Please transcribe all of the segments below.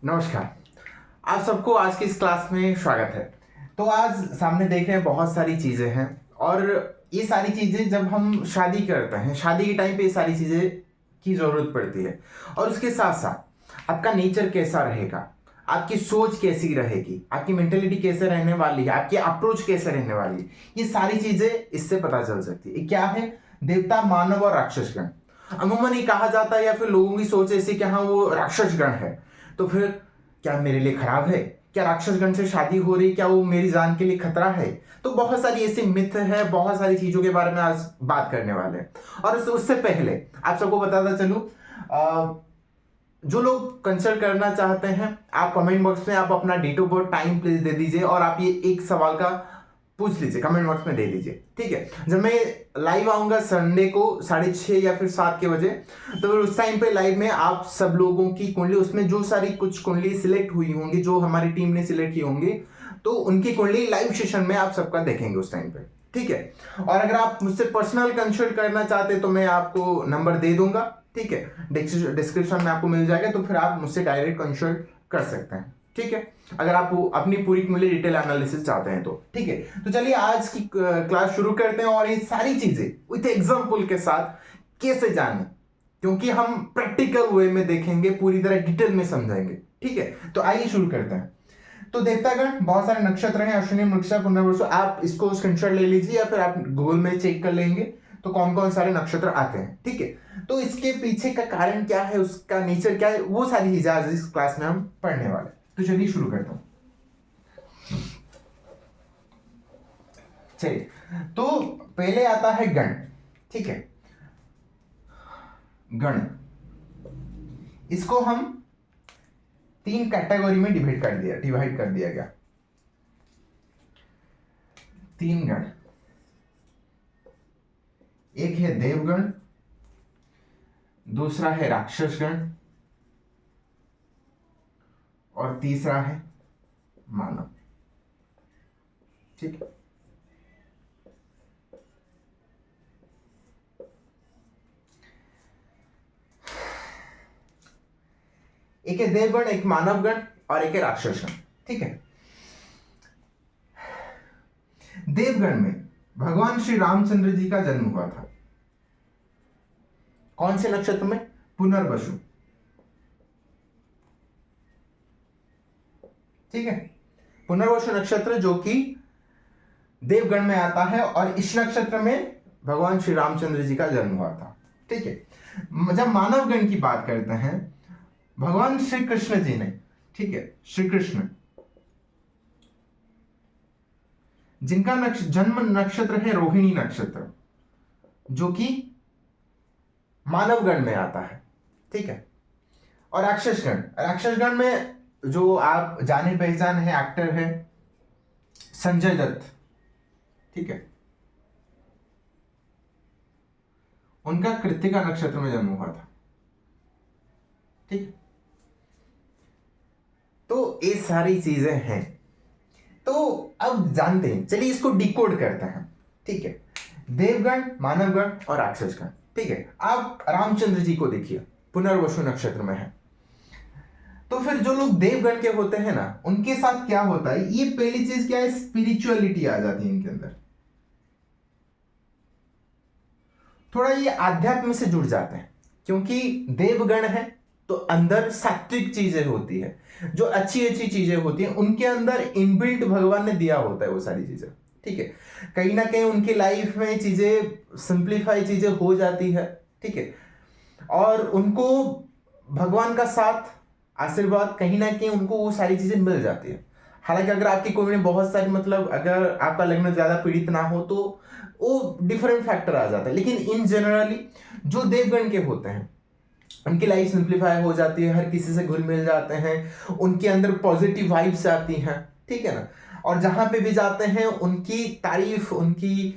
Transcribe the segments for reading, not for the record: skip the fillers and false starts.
नमस्कार। आप सबको आज की इस क्लास में स्वागत है। तो आज सामने देख रहे हैं बहुत सारी चीज़ें हैं और ये सारी चीज़ें जब हम शादी करते हैं, शादी के टाइम पे ये सारी चीज़ें की ज़रूरत पड़ती है और उसके साथ साथ आपका नेचर कैसा रहेगा, आपकी सोच कैसी रहेगी, आपकी मेंटेलिटी कैसे रहने वाली है, आपकी अप्रोच कैसे रहने वाली है, ये सारी चीज़ें इससे पता चल सकती है। ये क्या है? देवता, मानव और राक्षसगण। अमूमन ये कहा जाता है या फिर लोगों की सोच ऐसी कि हाँ वो राक्षसगण है, तो फिर क्या मेरे लिए खराब है? क्या राक्षसगण से शादी हो रही, क्या वो मेरी जान के लिए खतरा है? तो बहुत सारी ऐसी मिथ है, बहुत सारी चीजों के बारे में आज बात करने वाले हैं। और उससे पहले आप सबको बताता चलूं, जो लोग कंसल्ट करना चाहते हैं, आप कमेंट बॉक्स में आप अपना date of birth, time please दे दीजिए और आप ये एक सवाल का पूछ लीजिए, कमेंट बॉक्स में दे दीजिए, ठीक है। जब मैं लाइव आऊंगा संडे को 6:30 या फिर 7 के बजे, तो फिर उस टाइम पे लाइव में आप सब लोगों की कुंडली, उसमें जो सारी कुछ कुंडली सिलेक्ट हुई होंगी, जो हमारी टीम ने सिलेक्ट की होंगी, तो उनकी कुंडली लाइव सेशन में आप सबका देखेंगे उस टाइम पे, ठीक है। और अगर आप मुझसे पर्सनल कंसल्ट करना चाहते तो मैं आपको नंबर दे दूंगा, ठीक है, डिस्क्रिप्शन में आपको मिल जाएगा, तो फिर आप मुझसे डायरेक्ट कंसल्ट कर सकते हैं, ठीक है, अगर आप अपनी पूरी कुंडली डिटेल एनालिसिस चाहते हैं तो, ठीक है। तो चलिए आज की क्लास शुरू करते हैं और ये सारी चीजें विथ एग्जांपल के साथ कैसे जाने, क्योंकि हम प्रैक्टिकल वे में देखेंगे, पूरी तरह डिटेल में समझाएंगे, ठीक है। तो आइए शुरू करते हैं। तो देवतागण, बहुत सारे नक्षत्र हैं, अश्विनी, मृगशिरा, पुनर्वसु। आप इसको स्क्रीनशॉट ले लीजिए या फिर आप गूगल में चेक कर लेंगे तो कौन कौन सारे नक्षत्र आते हैं, ठीक है। तो इसके पीछे का कारण क्या है, उसका नेचर क्या है, वो सारी चीजें आज इस क्लास में हम पढ़ने वाले हैं। तो चलिए शुरू करता हूं। चलिए, तो पहले आता है गण, ठीक है। गण, इसको हम 3 कैटेगरी में डिवाइड कर दिया गया। 3 गण, एक है देवगण, दूसरा है राक्षसगण और तीसरा है मानव, ठीक है। एक है देवगण, एक मानवगण और एक है राक्षसगण, ठीक है। देवगण में भगवान श्री रामचंद्र जी का जन्म हुआ था। कौन से नक्षत्र में? पुनर्वसु, ठीक है। पुनर्वसु नक्षत्र जो कि देवगण में आता है और इस नक्षत्र में भगवान श्री रामचंद्र जी का जन्म हुआ था, ठीक है। जब मानवगण की बात करते हैं, भगवान श्री कृष्ण जी ने, ठीक है, श्री कृष्ण, जिनका जन्म नक्षत्र है रोहिणी नक्षत्र, जो कि मानवगण में आता है, ठीक है। और राक्षसगण में जो आप जाने पहचान है एक्टर है संजय दत्त, ठीक है, उनका कृत्तिका नक्षत्र में जन्म हुआ था, ठीक है। तो ये सारी चीजें हैं। तो अब जानते हैं, चलिए इसको डिकोड करते हैं, ठीक है। देवगण, मानवगण और राक्षसगण, ठीक है। आप रामचंद्र जी को देखिए, पुनर्वसु नक्षत्र में है। तो फिर जो लोग देवगण के होते हैं ना, उनके साथ क्या होता है, ये पहली चीज क्या है, स्पिरिचुअलिटी आ जाती है इनके अंदर, थोड़ा ये आध्यात्म से जुड़ जाते हैं, क्योंकि देवगण है तो अंदर सात्विक चीजें होती है, जो अच्छी अच्छी चीजें होती हैं उनके अंदर इनबिल्ट भगवान ने दिया होता है वो सारी चीजें, ठीक है। कहीं ना कहीं उनकी लाइफ में चीजें सिंप्लीफाई चीजें हो जाती है, ठीक है। और उनको भगवान का साथ, आशीर्वाद, कहीं ना कहीं उनको वो सारी चीजें मिल जाती है। हालांकि अगर आपकी कोई में बहुत सारी, मतलब अगर आपका लग्न ज्यादा पीड़ित ना हो तो वो डिफरेंट फैक्टर आ जाता है, लेकिन इन जनरली जो देवगण के होते हैं उनकी लाइफ सिंप्लीफाई हो जाती है, हर किसी से घुल मिल जाते हैं, उनके अंदर पॉजिटिव वाइब्स आती हैं, ठीक है ना। और जहां पे भी जाते हैं उनकी तारीफ, उनकी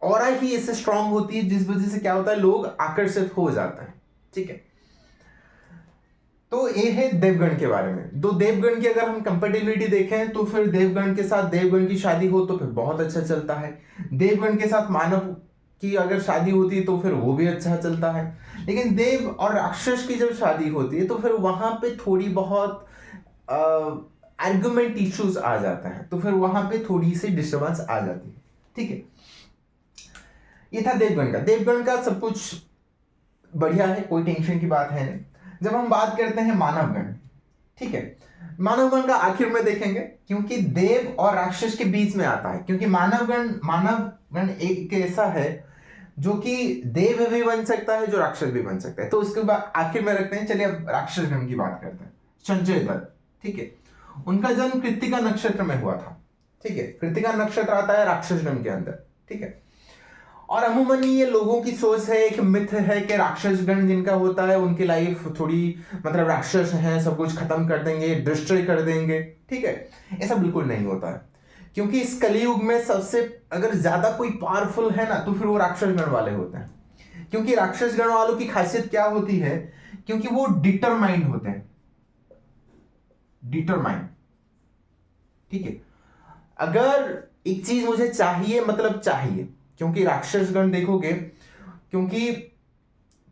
ऑरा ही ऐसे स्ट्रांग होती है, जिस वजह से क्या होता है, लोग आकर्षित हो जाते हैं, ठीक है। तो ये है देवगण के बारे में। दो देवगण की अगर हम कंपेटिबिलिटी देखें तो फिर देवगण के साथ देवगण की शादी हो तो फिर बहुत अच्छा चलता है, देवगण के साथ मानव की अगर शादी होती है तो फिर वो भी अच्छा चलता है। लेकिन देव और राक्षस की जब शादी होती है तो फिर वहां पे थोड़ी बहुत आर्गुमेंट इश्यूज आ जाता है, तो फिर वहां पे थोड़ी सी डिस्टर्बेंस आ जाती है। ठीक है, ये था देवगन का। देवगन का सब कुछ बढ़िया है, कोई टेंशन की बात है नहीं। जब हम बात करते हैं मानवगण, ठीक है, मानवगण का आखिर में देखेंगे, क्योंकि देव और राक्षस के बीच में आता है। क्योंकि मानवगण एक ऐसा है जो कि देव भी बन सकता है, जो राक्षस भी बन सकता है। तो उसके बाद आखिर में रखते हैं। चलिए अब राक्षस गण की बात करते हैं। संजय दत्त, ठीक है, उनका जन्म कृत्तिका नक्षत्र में हुआ था। ठीक है, कृत्तिका नक्षत्र आता है राक्षस गण के अंदर। ठीक है, और अमूमन ये लोगों की सोच है, एक मिथ है कि राक्षस गण जिनका होता है उनकी लाइफ थोड़ी, मतलब राक्षस हैं, सब कुछ खत्म कर देंगे, डिस्ट्रॉय कर देंगे। ठीक है, ऐसा बिल्कुल नहीं होता है। क्योंकि इस कलयुग में सबसे अगर ज्यादा कोई पावरफुल है ना, तो फिर वो राक्षस गण वाले होते हैं। क्योंकि राक्षस गण वालों की खासियत क्या होती है, क्योंकि वो डिटरमाइंड होते हैं। डिटरमाइंड, ठीक है, अगर एक चीज मुझे चाहिए मतलब चाहिए। क्योंकि राक्षस गण देखोगे, क्योंकि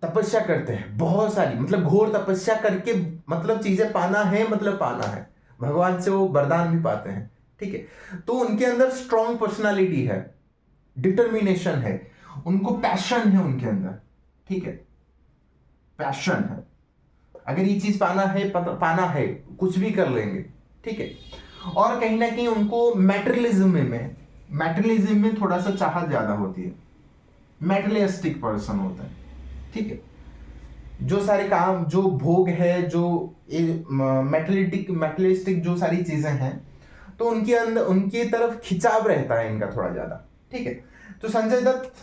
तपस्या करते हैं बहुत सारी, मतलब घोर तपस्या करके, मतलब चीजें पाना है, मतलब पाना है, भगवान से वो वरदान भी पाते हैं। ठीक है, तो उनके अंदर स्ट्रॉन्ग पर्सनालिटी है, डिटर्मिनेशन है, उनको पैशन है उनके अंदर। ठीक है, पैशन है, अगर ये चीज पाना है, पाना है, कुछ भी कर लेंगे। ठीक है, और कहीं ना कहीं उनको मैटेरियलिज्म में थोड़ा सा चाहत ज्यादा होती है, मैटेरियलिस्टिक पर्सन होता है। ठीक है, जो सारे काम, जो भोग है, जो मैटेरियलिस्टिक जो सारी चीजें हैं, तो उनके अंदर, उनकी तरफ खिंचाव रहता है इनका थोड़ा ज्यादा। ठीक है, तो संजय दत्त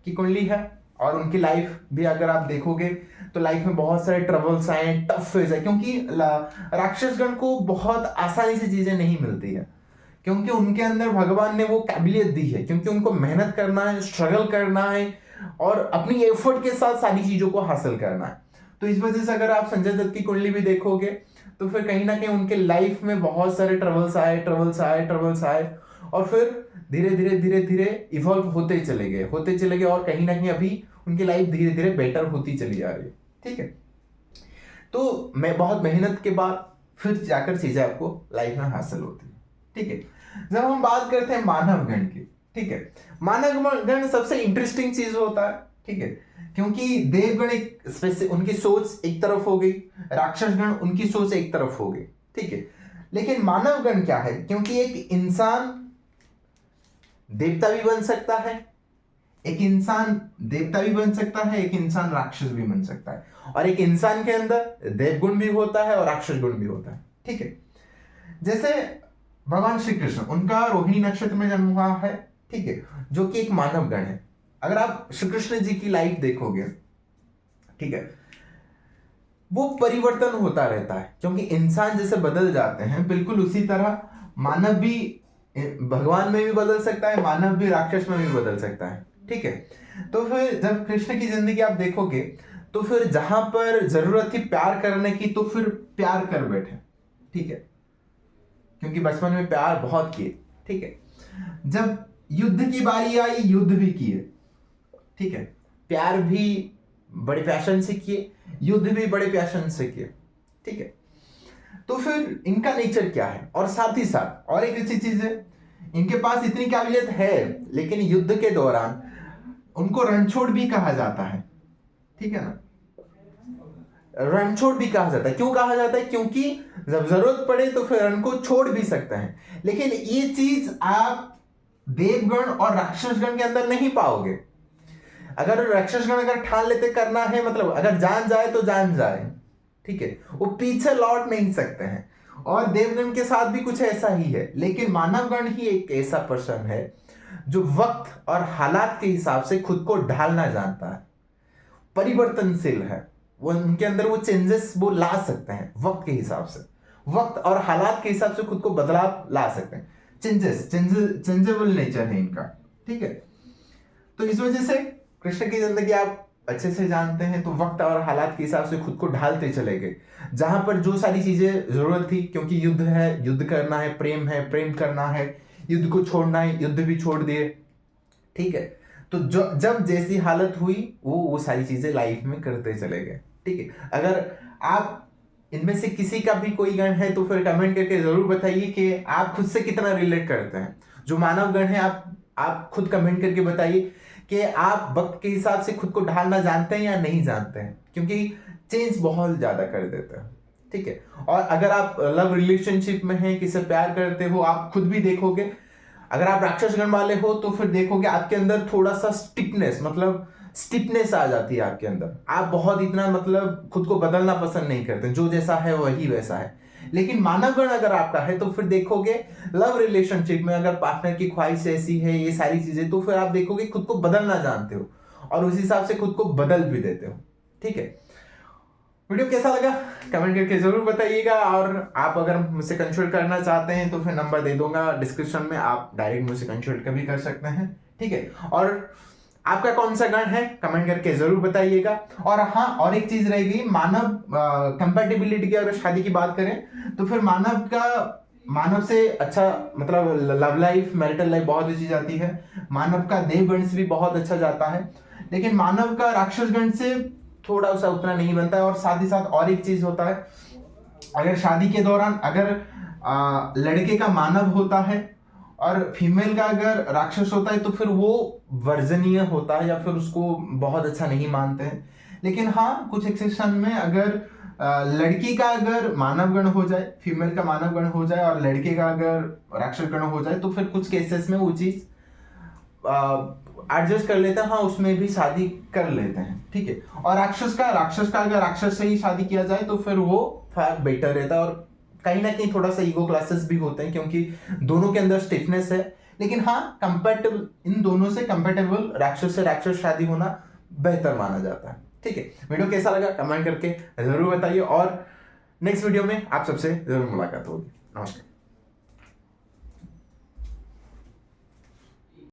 की कुंडली है, और उनकी लाइफ भी अगर आप देखोगे तो लाइफ में बहुत सारे ट्रबल्स आए, टफ फेज है। क्योंकि राक्षसगण को बहुत आसानी से चीजें नहीं मिलती है, क्योंकि उनके अंदर भगवान ने वो काबिलियत दी है, क्योंकि उनको मेहनत करना है, स्ट्रगल करना है, और अपनी एफर्ट के साथ सारी चीजों को हासिल करना है। तो इस वजह से अगर आप संजय दत्त की कुंडली भी देखोगे तो फिर कहीं ना कहीं उनके लाइफ में बहुत सारे ट्रबल्स आए, और फिर धीरे धीरे इवॉल्व होते चले गए, और कहीं ना कहीं अभी उनकी लाइफ धीरे धीरे बेटर होती चली जा रही है। ठीक है, तो मैं बहुत मेहनत के बाद फिर जाकर चीजें आपको लाइफ में हासिल होती है। ठीक है, जब हम बात करते हैं मानवगण की, ठीक है, मानवगण सबसे इंटरेस्टिंग चीज होता है। ठीक है, क्योंकि देवगण एक उनकी सोच एक तरफ हो गई, राक्षसगण उनकी सोच एक तरफ हो गई। ठीक है, लेकिन मानवगण क्या है, क्योंकि एक इंसान देवता भी बन सकता है, एक इंसान राक्षस भी बन सकता है, और एक इंसान के अंदर देवगुण भी होता है और राक्षस गुण भी होता है। ठीक है, जैसे भगवान श्री कृष्ण, उनका रोहिणी नक्षत्र में जन्म हुआ है। ठीक है, जो कि एक मानव गण है। अगर आप श्री कृष्ण जी की लाइफ देखोगे, ठीक है, वो परिवर्तन होता रहता है, क्योंकि इंसान जैसे बदल जाते हैं, बिल्कुल उसी तरह मानव भी भगवान में भी बदल सकता है, मानव भी राक्षस में भी बदल सकता है। ठीक है, तो फिर जब कृष्ण की जिंदगी आप देखोगे तो फिर जहां पर जरूरत थी प्यार करने की, तो फिर प्यार कर बैठे। ठीक है, क्योंकि बचपन में प्यार बहुत किए। ठीक है, जब युद्ध की बारी आई, युद्ध भी किए। ठीक है, प्यार भी बड़े पैशन से किए, युद्ध भी बड़े पैशन से किए। ठीक है, तो फिर इनका नेचर क्या है, और साथ ही साथ और एक अच्छी चीज है, इनके पास इतनी काबिलियत है, लेकिन युद्ध के दौरान उनको रणछोड़ भी कहा जाता है। ठीक है ना, रणछोड़ भी कहा जाता है। क्यों कहा जाता है, क्योंकि जब जरूरत पड़े तो फिर रण को छोड़ भी सकते हैं। लेकिन ये चीज आप देवगण और राक्षसगण के अंदर नहीं पाओगे। अगर राक्षसगण अगर ठान लेते करना है, मतलब अगर जान जाए तो जान जाए। ठीक है, वो पीछे लौट नहीं सकते हैं, और देवगण के साथ भी कुछ ऐसा ही है। लेकिन मानवगण ही एक ऐसा पर्सन है जो वक्त और हालात के हिसाब से खुद को ढालना जानता है, परिवर्तनशील है। वो उनके अंदर वो चेंजेस वो ला सकते हैं, वक्त के हिसाब से, वक्त और हालात के हिसाब से खुद को बदलाव ला सकते हैं। चेंजेबल नेचर है इनका। ठीक है, तो इस वजह से कृष्ण की जिंदगी आप अच्छे से जानते हैं, तो वक्त और हालात के हिसाब से खुद को ढालते चले गए। जहां पर जो सारी चीजें जरूरत थी, क्योंकि युद्ध है, युद्ध करना है, प्रेम करना है, युद्ध को छोड़ना है, युद्ध भी छोड़ दिए। ठीक है, तो जो जब जैसी हालत हुई वो सारी चीजें लाइफ में करते चले गए। ठीक है, अगर आप इनमें से किसी का भी कोई गण है तो फिर कमेंट करके जरूर बताइए कि आप खुद से कितना रिलेट करते हैं। जो मानव गण है आप खुद कमेंट करके बताइए कि आप वक्त के हिसाब से खुद को ढालना जानते हैं या नहीं जानते हैं, क्योंकि चेंज बहुत ज्यादा कर देते हैं। ठीक है, और अगर आप लव रिलेशनशिप में हैं, किसी से प्यार करते हो, आप खुद भी देखोगे, अगर आप राक्षस गण वाले हो तो फिर देखोगे आपके अंदर थोड़ा सा स्टिफनेस आ जाती है आपके अंदर। आप बहुत इतना मतलब खुद को बदलना पसंद नहीं करते, जो जैसा है वही वैसा है। लेकिन मानव गण अगर आपका है तो फिर देखोगे लव रिलेशनशिप में अगर पार्टनर की ख्वाहिश ऐसी है, ये सारी चीजें, तो फिर आप देखोगे खुद को बदलना जानते हो और उस हिसाब से खुद को बदल भी देते हो। ठीक है, वीडियो कैसा लगा कमेंट करके जरूर बताइएगा। और आप अगर मुझसे कंसल्ट करना चाहते हैं तो फिर नंबर दे दूंगा डिस्क्रिप्शन में, आप डायरेक्ट मुझसे कंसल्ट भी कर सकते हैं। ठीक है, और आपका कौन सा गण है कमेंट करके जरूर बताइएगा। और हाँ, और एक चीज रहेगी, मानव कंपैटिबिलिटी की अगर शादी की बात करें तो फिर मानव से अच्छा मतलब लव लाइफ, मैरिटल लाइफ बहुत अच्छी जाती है। मानव का देवगण से भी बहुत अच्छा जाता है, लेकिन मानव का राक्षस गण से थोड़ा सा उतना नहीं बनता है। और साथ ही साथ और एक चीज होता है, अगर शादी के दौरान अगर लड़के का मानव होता है और फीमेल का अगर राक्षस होता है तो फिर वो वर्जनीय होता है या फिर उसको बहुत अच्छा नहीं मानते हैं। लेकिन हाँ, कुछ एक्सेप्शन में अगर लड़की का अगर मानव गण हो जाए, फीमेल का मानव गण हो जाए और लड़के का अगर राक्षस गण हो जाए तो फिर कुछ केसेस में वो चीज एडजस्ट कर लेते हैं, हाँ उसमें भी शादी कर लेते हैं। ठीक है, और राक्षस का अगर राक्षस से ही शादी किया जाए तो फिर वो फार बेटर रहता है। और कहीं ना कहीं थोड़ा सा ईगो क्लासेस भी होते हैं, क्योंकि दोनों के अंदर स्टिफनेस है। लेकिन हाँ, कंपेटेबल, इन दोनों से कंपेटेबल राक्षस से राक्षस शादी होना बेहतर माना जाता है। ठीक है, वीडियो कैसा लगा कमेंट करके जरूर बताइए और नेक्स्ट वीडियो में आप सबसे जरूर मुलाकात होगी। नमस्कार।